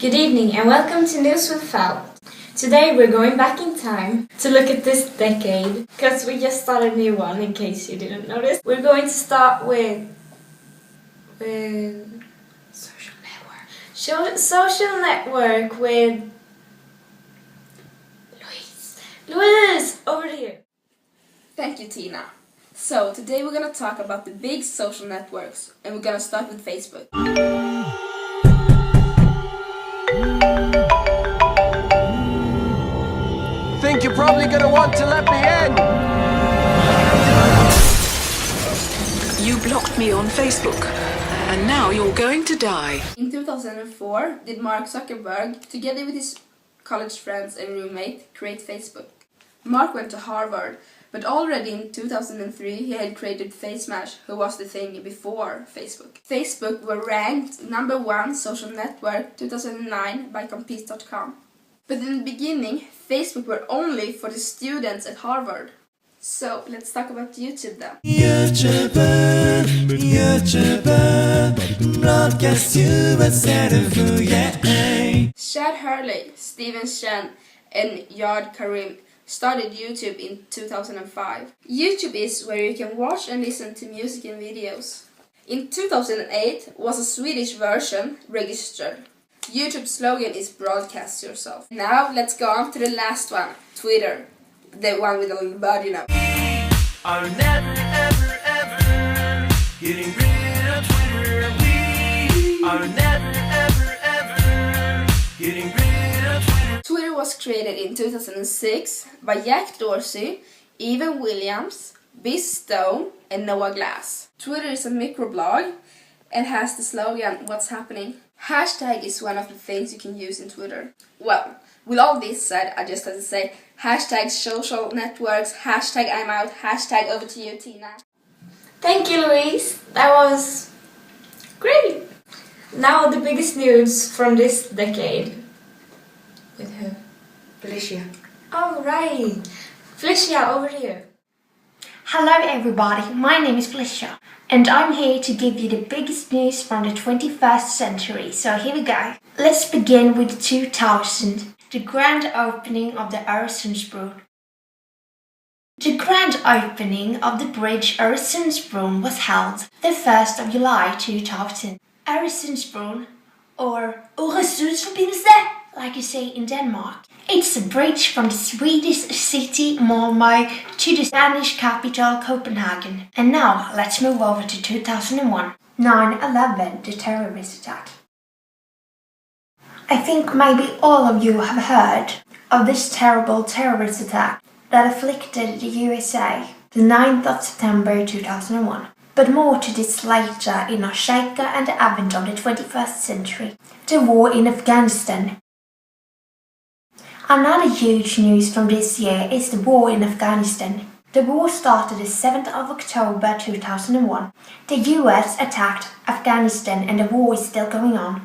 Good evening and welcome to News with Falt. Today we're going back in time to look at this decade because we just started a new one in case you didn't notice. We're going to start with social network. Social network with Louise, over to you. Thank you, Tina. So today we're going to talk about the big social networks and we're going to start with Facebook. Think you're probably gonna want to let me in. You blocked me on Facebook, and now you're going to die. In 2004, did Mark Zuckerberg, together with his college friends and roommate, create Facebook. Mark went to Harvard, but already in 2003 he had created FaceMash, who was the thing before Facebook. Facebook were ranked #1 social network 2009 by Compete.com. But in the beginning, Facebook were only for the students at Harvard. So, let's talk about YouTube then. Broadcast USA for yeah. Chad Hurley, Steven Chen, and Yad Karim started YouTube in 2005. YouTube is where you can watch and listen to music and videos. In 2008 was a Swedish version registered. YouTube's slogan is broadcast yourself. Now let's go on to the last one, Twitter. The one with a little bird, you know. Are never ever ever getting rid of Twitter. We are never ever ever getting rid of Twitter. Twitter was created in 2006 by Jack Dorsey, Evan Williams, Biz Stone and Noah Glass. Twitter is a microblog and has the slogan, what's happening? Hashtag is one of the things you can use in Twitter. Well, with all this said, I just have to say hashtag social networks, hashtag I'm out, hashtag over to you, Tina. Thank you, Louise. That was great. Now the biggest news from this decade. With who? Felicia. All right. Felicia, over to you. Hello everybody, my name is Felicia and I'm here to give you the biggest news from the 21st century, so here we go. Let's begin with 2000, the grand opening of the Öresundsbron. The grand opening of the bridge Öresundsbron was held the 1st of July 2000. Öresundsbron, or Öresundsförbindelse, like you say in Denmark. It's a bridge from the Swedish city Malmö to the Spanish capital Copenhagen. And now let's move over to 2001. 9/11, the terrorist attack. I think maybe all of you have heard of this terrible terrorist attack that afflicted the USA the 9th of September 2001. But more to this later in our shaker and the advent of the 21st century, the war in Afghanistan. Another huge news from this year is the war in Afghanistan. The war started the 7th of October 2001. The US attacked Afghanistan and the war is still going on.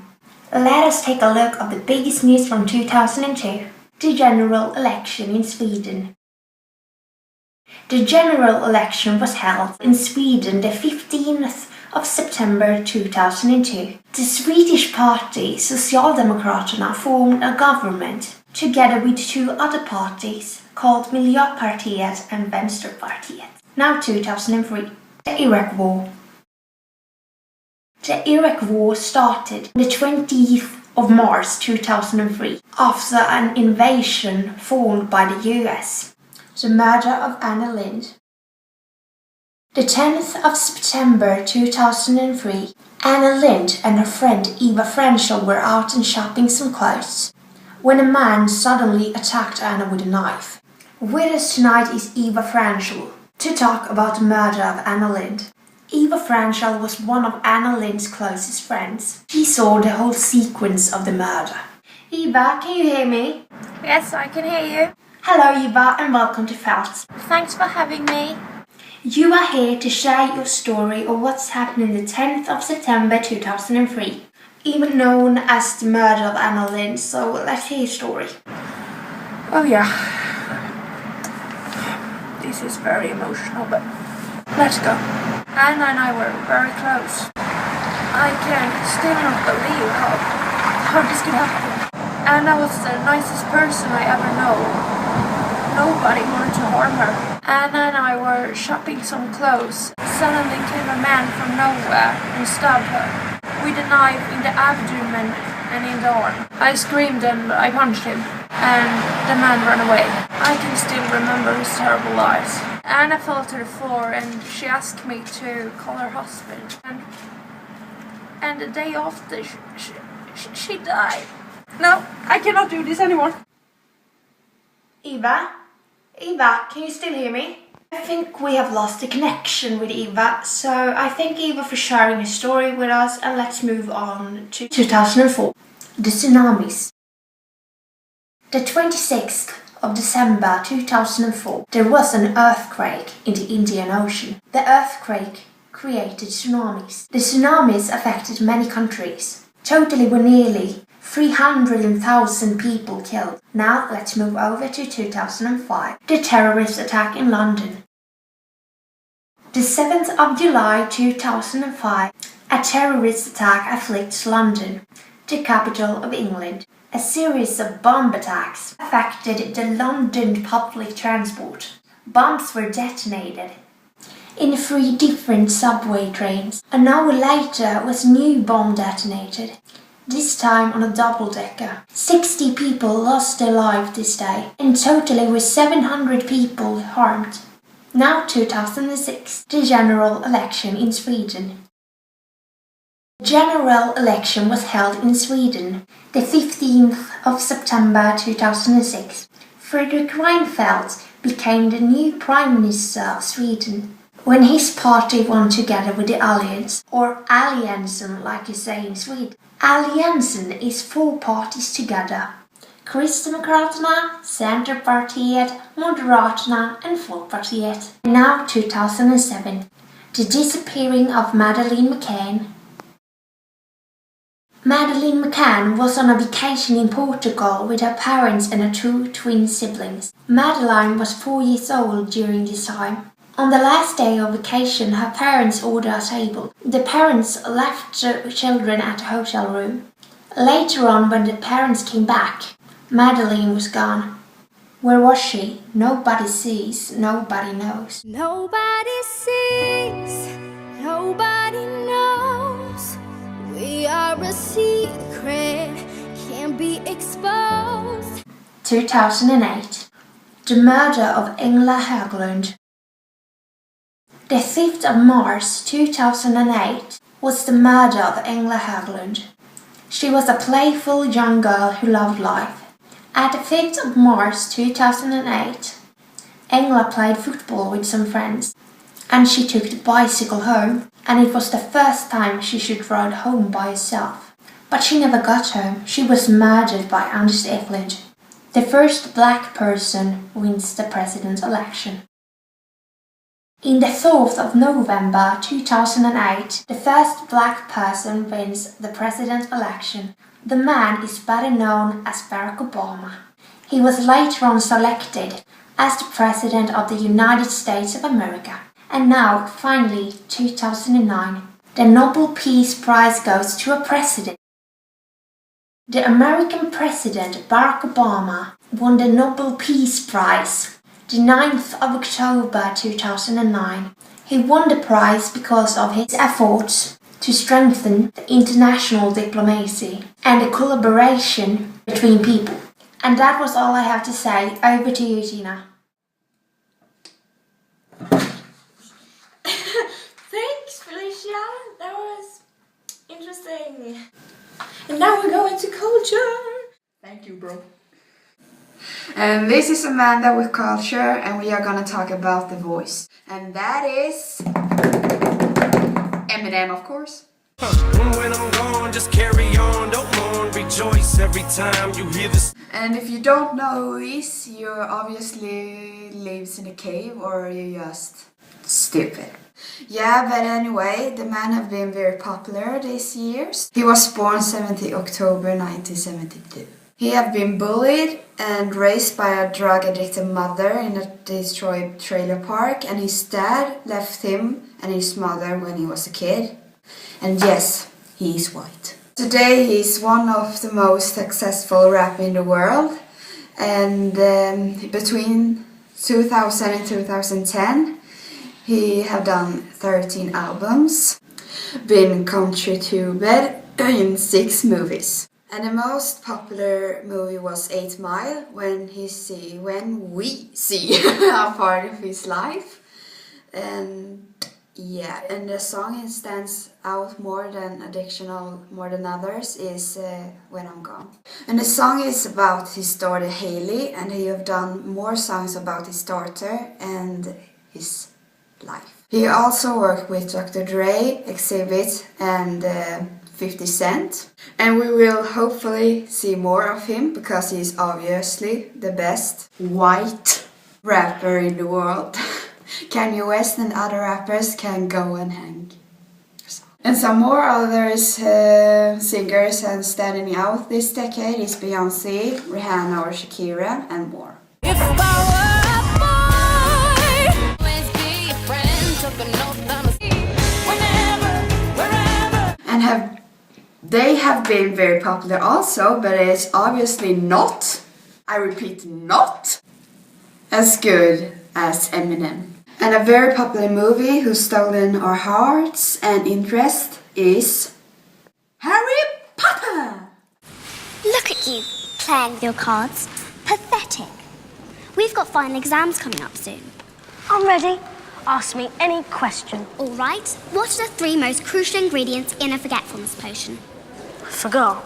Let us take a look at the biggest news from 2002, the general election in Sweden. The general election was held in Sweden the 15th of September 2002. The Swedish party Socialdemokraterna formed a government together with two other parties called Miljöpartiet and Vänsterpartiet. Now 2003, the Iraq War. The Iraq War started on the 20th of March 2003 after an invasion formed by the US. The murder of Anna Lindh. The 10th of September 2003, Anna Lindh and her friend Eva Franchel were out and shopping some clothes when a man suddenly attacked Anna with a knife. With us tonight is Eva Franchel to talk about the murder of Anna Lindh. Eva Franchel was one of Anna Lindh's closest friends. She saw the whole sequence of the murder. Eva, can you hear me? Yes, I can hear you. Hello Eva and welcome to Falt. Thanks for having me. You are here to share your story of what's happened the 10th of September 2003, even known as the murder of Anna Lindh, so let's hear your story. Oh yeah. This is very emotional, but let's go. Anna and I were very close. I can still not believe how this could happen. Anna was the nicest person I ever know. Nobody wanted to harm her. Anna and I were shopping some clothes. Suddenly came a man from nowhere and stabbed her, with a knife in the abdomen and in the arm. I screamed and I punched him, and the man ran away. I can still remember his terrible eyes. Anna fell to the floor and she asked me to call her husband. And the day after, she died. No, I cannot do this anymore. Eva? Eva, can you still hear me? I think we have lost the connection with Eva, so I thank Eva for sharing her story with us, and let's move on to 2004. The tsunamis. The 26th of December 2004, there was an earthquake in the Indian Ocean. The earthquake created tsunamis. The tsunamis affected many countries. Totally were nearly 300,000 people killed. Now let's move over to 2005. The terrorist attack in London. The 7th of July 2005, a terrorist attack afflicts London, the capital of England. A series of bomb attacks affected the London public transport. Bombs were detonated in 3 different subway trains. An hour later was a new bomb detonated, this time on a double-decker. 60 people lost their lives this day, and totally were 700 people harmed. Now 2006, the general election in Sweden. The general election was held in Sweden, the 15th of September 2006. Fredrik Reinfeldt became the new Prime Minister of Sweden when his party won together with the Alliance, or Alliansen like you say in Sweden. Alliansen is 4 parties together: Kristdemokraterna, Centerpartiet, Moderaterna and Folkpartiet. Now 2007, the disappearing of Madeleine McCann. Madeleine McCann was on a vacation in Portugal with her parents and her 2 twin siblings. Madeleine was 4 years old during this time. On the last day of vacation, her parents ordered a table. The parents left the children at the hotel room. Later on, when the parents came back, Madeleine was gone. Where was she? Nobody sees, nobody knows. Nobody sees, nobody knows. We are a secret, can't be exposed. 2008. The murder of Engla Höglund. The 5th of March 2008 was the murder of Engla Höglund. She was a playful young girl who loved life. At the 5th of March 2008, Engla played football with some friends, and she took the bicycle home, and it was the first time she should ride home by herself. But she never got home. She was murdered by Anders Eklund. The first black person wins the president's election. In the 4th of November 2008, the first black person wins the president's election. The man is better known as Barack Obama. He was later on selected as the President of the United States of America. And now, finally, 2009, the Nobel Peace Prize goes to a president. The American President Barack Obama won the Nobel Peace Prize the 9th of October 2009. He won the prize because of his efforts to strengthen the international diplomacy and the collaboration between people. And that was all I have to say. Over to you, Tina. Thanks, Felicia. That was interesting. And now we're going to culture. Thank you, bro. And this is Amanda with Culture, and we are gonna talk about The Voice. And that is Eminem, of course. When I'm gone, just carry on, don't mourn, rejoice every time you hear this. And if you don't know who he is, you obviously lives in a cave or you're just stupid. Yeah, but anyway, the man have been very popular these years. He was born 7th October 1972. He had been bullied and raised by a drug-addicted mother in a destroyed trailer park, and his dad left him and his mother when he was a kid. And yes, he is white. Today he's one of the most successful rappers in the world, and between 2000 and 2010 he have done 13 albums, been contributed in 6 movies. And the most popular movie was 8 Mile, when we see a part of his life. And yeah, and the song that stands out more than others is When I'm Gone. And the song is about his daughter Hailey, and he have done more songs about his daughter and his life. He also worked with Dr. Dre, Exhibit and 50 Cent. And we will hopefully see more of him because he's obviously the best white rapper in the world. Kanye West and other rappers can go and hang. And some more others singers and standing out this decade is Beyoncé, Rihanna or Shakira and more. If I were a boy, always be a friend, took a note down the street, whenever, wherever. And they have been very popular also, but it's obviously not, I repeat, not as good as Eminem. And a very popular movie who's stolen our hearts and interest is Harry Potter! Look at you, playing with your cards. Pathetic. We've got final exams coming up soon. I'm ready. Ask me any question. All right. What are the 3 most crucial ingredients in a forgetfulness potion? Forgot.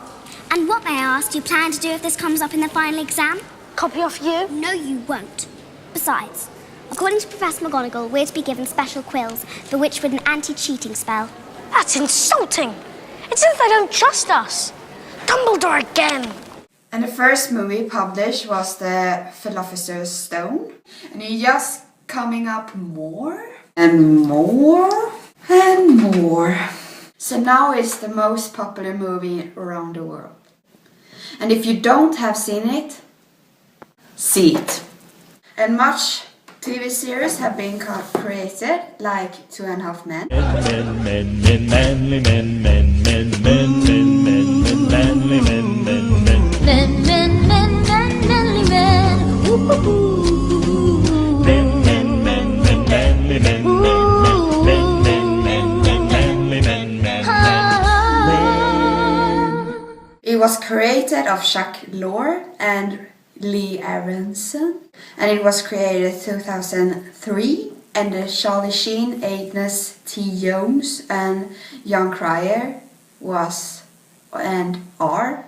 And what, may I ask, do you plan to do if this comes up in the final exam? Copy off you? No, you won't. Besides, according to Professor McGonagall, we're to be given special quills, bewitched with an anti-cheating spell. That's insulting. It's as if they don't trust us. Dumbledore again. And the first movie published was the Philosopher's Stone. And it's just coming up more and more and more. So now it's the most popular movie around the world. And if you don't have seen it, see it. And much TV series have been created, like 2.5 Men. It was created of Chuck Lorre and Lee Aronson, and it was created in 2003, and Charlie Sheen, Agnes T. Jones and Jon Cryer was and are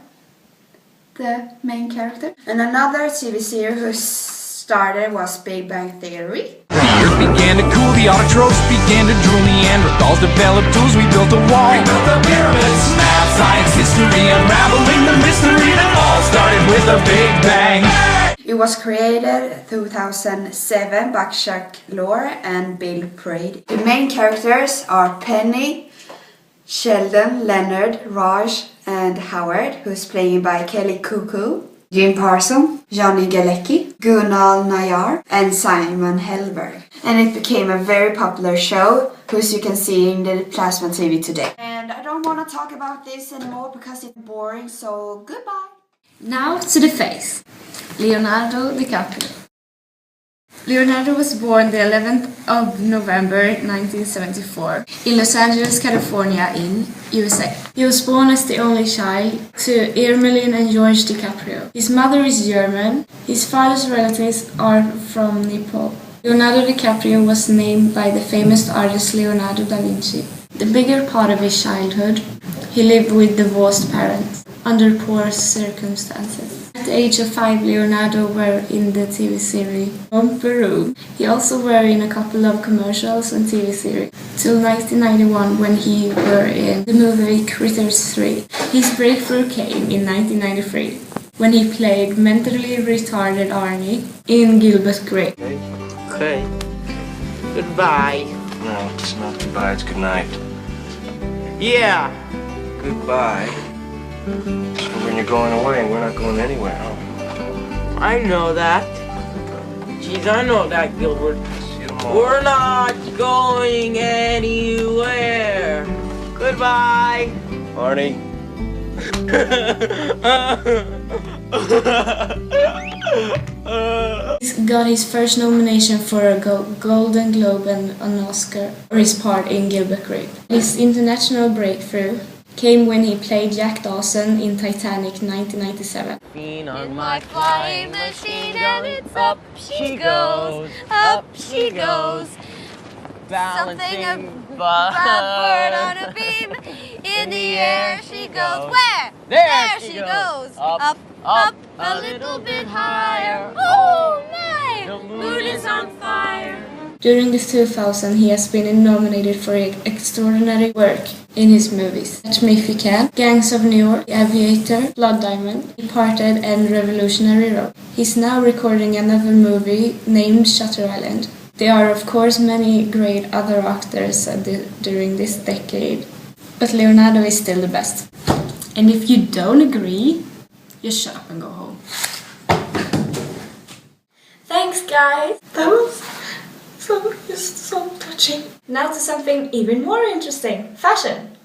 the main character. And another TV series who started was Big Bang Theory. The earth began to cool, the autotrophs began to drool, Neanderthals developed tools, we built a wall. We built the pyramids, math, science, history, unraveling the mystery that all started with a Big Bang. It was created 2007 by Chuck Lorre and Bill Prady. The main characters are Penny, Sheldon, Leonard, Raj and Howard, who's played by Kelly Cuckoo, Jim Parsons, Johnny Galecki, Gunnar Nayar and Simon Helberg. And it became a very popular show, which you can see in the plasma TV today. And I don't want to talk about this anymore because it's boring, so goodbye. Now to the face. Leonardo DiCaprio. Leonardo was born the 11th of November 1974 in Los Angeles, California in USA. He was born as the only child to Ermeline and George DiCaprio. His mother is German. His father's relatives are from Nepal. Leonardo DiCaprio was named by the famous artist Leonardo da Vinci. The bigger part of his childhood, he lived with divorced parents under poor circumstances. At the age of 5, Leonardo were in the TV series From Peru. He also were in a couple of commercials and TV series, till 1991 when he were in the movie Critters 3. His breakthrough came in 1993 when he played mentally retarded Arnie in Gilbert Grape. Okay. Goodbye. No, it's not goodbye, it's good night. Yeah. Goodbye. So when you're going away, we're not going anywhere, huh? I know that. Jeez, I know that, Gilbert. See you tomorrow. We're not going anywhere. Goodbye. Arnie, He got his first nomination for a Golden Globe and an Oscar for his part in Gilbert Grape. His international breakthrough came when he played Jack Dawson in Titanic 1997. On my flying machine and it's up she goes, up she goes. Balancing a bird on a beam. In the air she goes. Where? There she goes. Up, up, a little bit higher. Oh my! The moon is on fire. During the 2000s, he has been nominated for extraordinary work in his movies. Catch Me If You Can, Gangs of New York, Aviator, Blood Diamond, Departed and Revolutionary Road. He's now recording another movie named Shutter Island. There are of course many great other actors during this decade, but Leonardo is still the best. And if you don't agree, just shut up and go home. Thanks guys! That was so touching. Now to something even more interesting. Fashion.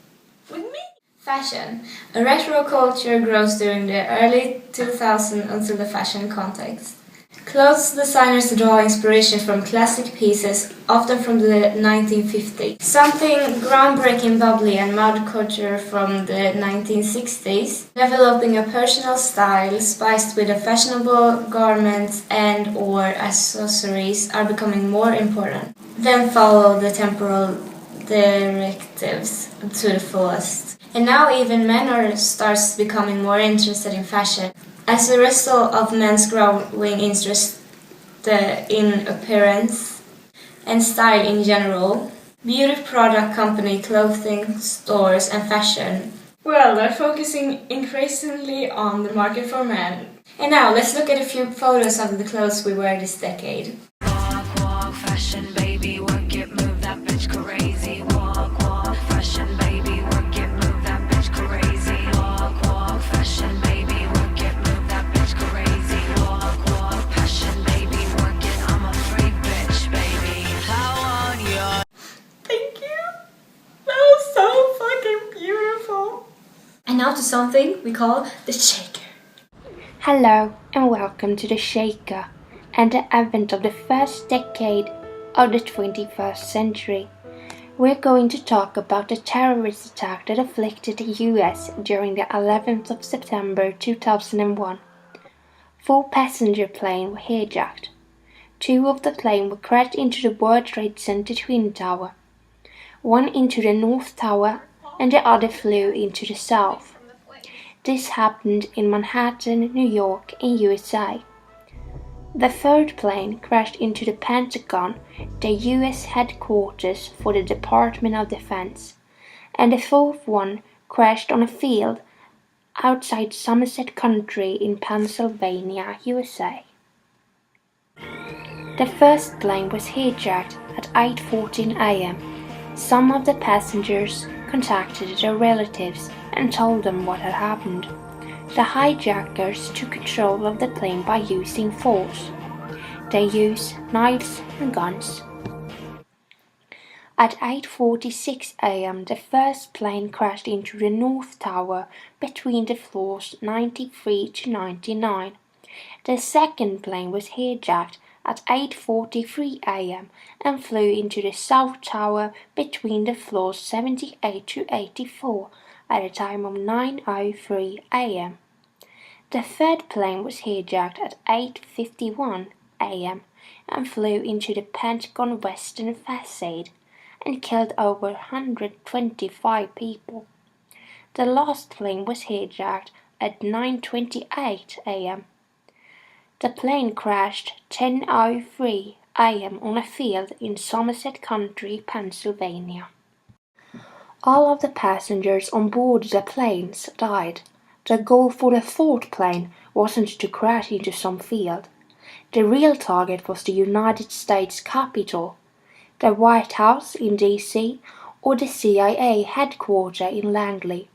With me. Fashion. A retro culture grows during the early 2000s until the fashion context. Clothes designers draw inspiration from classic pieces, often from the 1950s. Something groundbreaking, bubbly and mod culture from the 1960s, developing a personal style spiced with a fashionable garments and or accessories are becoming more important. Then follow the temporal directives to the fullest. And now even men starts becoming more interested in fashion. As a result of men's growing interest in appearance and style in general, beauty product company, clothing stores and fashion, well, they're focusing increasingly on the market for men. And now let's look at a few photos of the clothes we wear this decade. Walk, walk, fashion, baby, work it, move that bitch crazy. Walk, walk, fashion, baby, work it, move that bitch crazy. Walk, walk, fashion, baby, work it, move that bitch crazy. Walk, walk, passion, baby, work it, I'm a free bitch, baby. How on your... Thank you! That was so fucking beautiful! And now to something we call the shaker. Hello and welcome to the Shaker and the advent of the first decade of the 21st century. We're going to talk about the terrorist attack that afflicted the US during the 11th of September 2001. 4 passenger planes were hijacked. 2 of the planes were crashed into the World Trade Center Twin Tower. 1 into the North Tower and the other flew into the South. This happened in Manhattan, New York, in USA. The 3rd plane crashed into the Pentagon, the US headquarters for the Department of Defense, and the 4th one crashed on a field outside Somerset County in Pennsylvania, USA. The first plane was hijacked at 8:14 a.m. Some of the passengers contacted their relatives and told them what had happened. The hijackers took control of the plane by using force. They used knives and guns. At 8:46 a.m. the first plane crashed into the North Tower between the floors 93 to 99. The second plane was hijacked at 8:43 a.m. and flew into the South Tower between the floors 78 to 84 at a time of 9:03 a.m. The 3rd plane was hijacked at 8:51 a.m. and flew into the Pentagon western facade and killed over 125 people. The last plane was hijacked at 9:28 a.m. The plane crashed 10:03 a.m. on a field in Somerset County, Pennsylvania. All of the passengers on board the planes died. The goal for the 4th plane wasn't to crash into some field. The real target was the United States Capitol, the White House in D.C., or the CIA headquarters in Langley.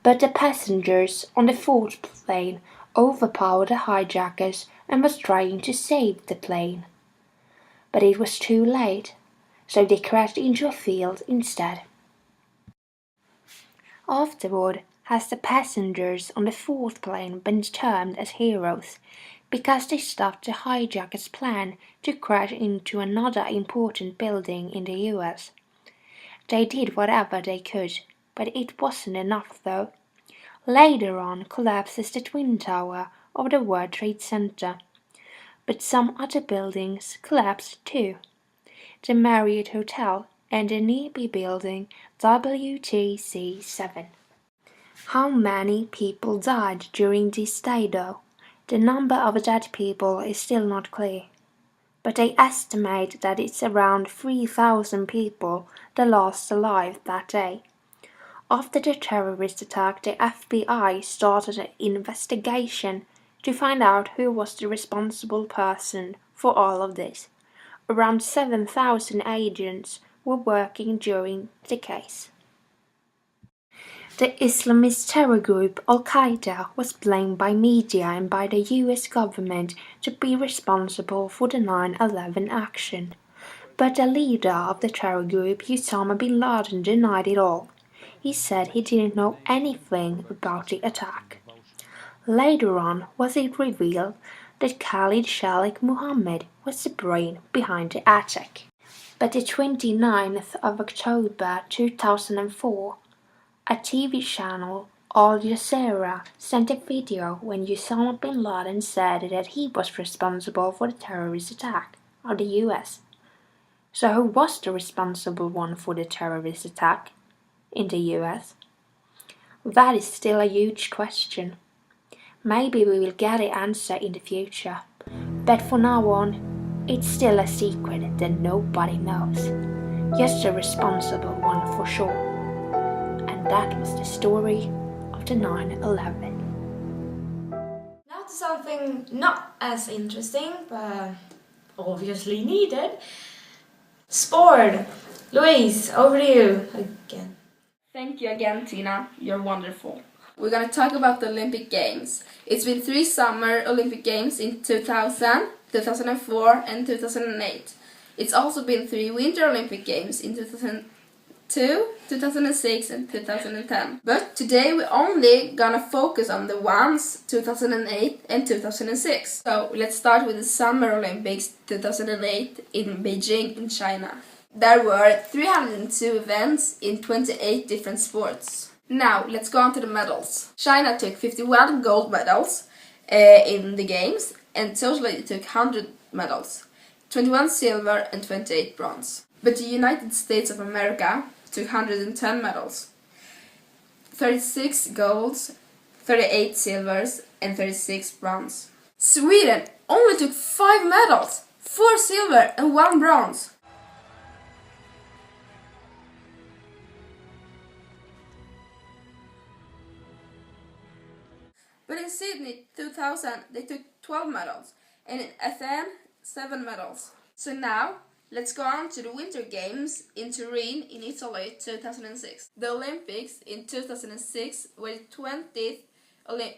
But the passengers on the 4th plane overpowered the hijackers and was trying to save the plane. But it was too late, so they crashed into a field instead. Afterward, has the passengers on the fourth plane been termed as heroes because they stopped the hijackers' plan to crash into another important building in the US. They did whatever they could, but it wasn't enough though. Later on collapses the Twin Tower of the World Trade Center. But some other buildings collapsed too. The Marriott Hotel and the nearby building WTC-7. How many people died during this day though? The number of dead people is still not clear, but they estimate that it's around 3,000 people that lost alive that day. After the terrorist attack, the FBI started an investigation to find out who was the responsible person for all of this. Around 7,000 agents were working during the case. The Islamist terror group Al-Qaeda was blamed by media and by the US government to be responsible for the 9/11 action. But the leader of the terror group, Osama bin Laden, denied it all. He said he didn't know anything about the attack. Later on was it revealed that Khalid Sheikh Mohammed was the brain behind the attack. But the 29th of October 2004, a TV channel, Al Jazeera, sent a video when Osama bin Laden said that he was responsible for the terrorist attack of the US. So who was the responsible one for the terrorist attack in the US? That is still a huge question. Maybe we will get the answer in the future, but for now on, it's still a secret that nobody knows. Just the responsible one for sure. And that was the story of the 9/11. Now to something not as interesting, but obviously needed. Sport. Louise, over to you again. Thank you again, Tina. You're wonderful. We're going to talk about the Olympic Games. It's been 3 summer Olympic Games in 2000, 2004 and 2008. It's also been 3 Winter Olympic Games in 2002, 2006 and 2010. But today we're only gonna focus on the ones 2008 and 2006. So let's start with the Summer Olympics 2008 in Beijing in China. There were 302 events in 28 different sports. Now let's go on to the medals. China took 51 gold medals in the games and totally took 100 medals, 21 silver and 28 bronze. But the United States of America took 110 medals, 36 golds, 38 silvers and 36 bronze. Sweden only took 5 medals, 4 silver and 1 bronze. But in Sydney 2000 they took 12 medals and in Athens 7 medals. So now let's go on to the Winter Games in Turin in Italy 2006. The Olympics in 2006 were the 20th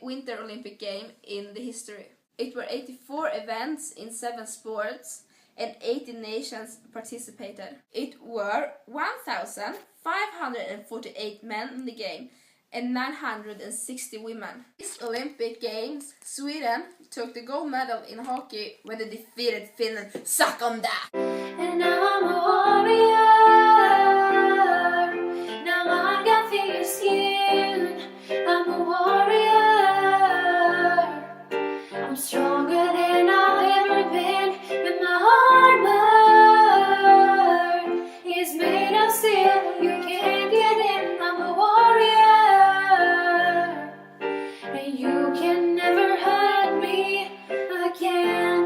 Winter Olympic Game in the history. It were 84 events in 7 sports and 80 nations participated. It were 1,548 men in the game and 960 women. These Olympic Games, Sweden took the gold medal in hockey when they defeated Finland. Suck on that! And now I'm a warrior. Now I got thicker skin. I'm a warrior. I'm stronger than I've ever been. But my armor is made of steel. You can't get in. I'm a warrior. And you can never hurt me again.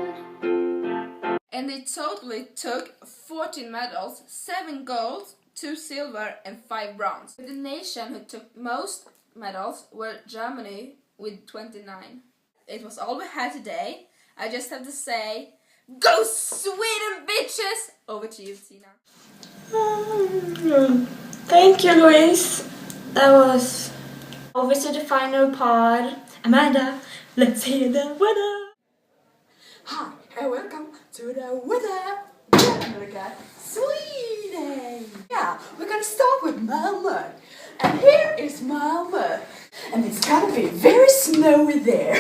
And they totally took 14 medals, 7 gold, 2 silver and 5 bronze. The nation who took most medals were Germany with 29. It was all we had today. I just have to say, go Sweden bitches! Over to you, Tina. Thank you, Louise. That was over to the final part. Amanda, let's hear the weather. Hi, and welcome to the weather. America, Sweden. Yeah, we're gonna start with Malmö. And here is Malmö. and it's gonna be very snowy there.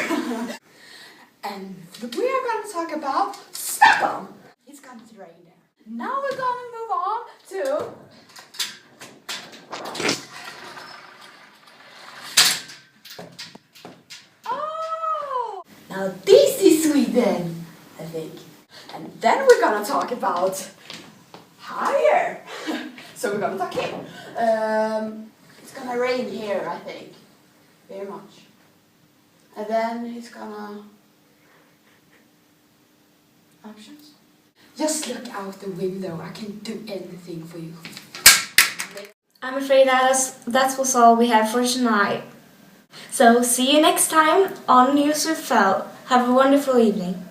And we are gonna talk about Stockholm. It's gonna rain there. Now we're gonna move on to now this is Sweden, I think. And then we're gonna talk about higher. So we're gonna talk here. It's gonna rain here, I think. Very much. And then it's gonna... Options? Just look out the window. I can do anything for you. I'm afraid that was all we have for tonight. So see you next time on News with Falt. Have a wonderful evening.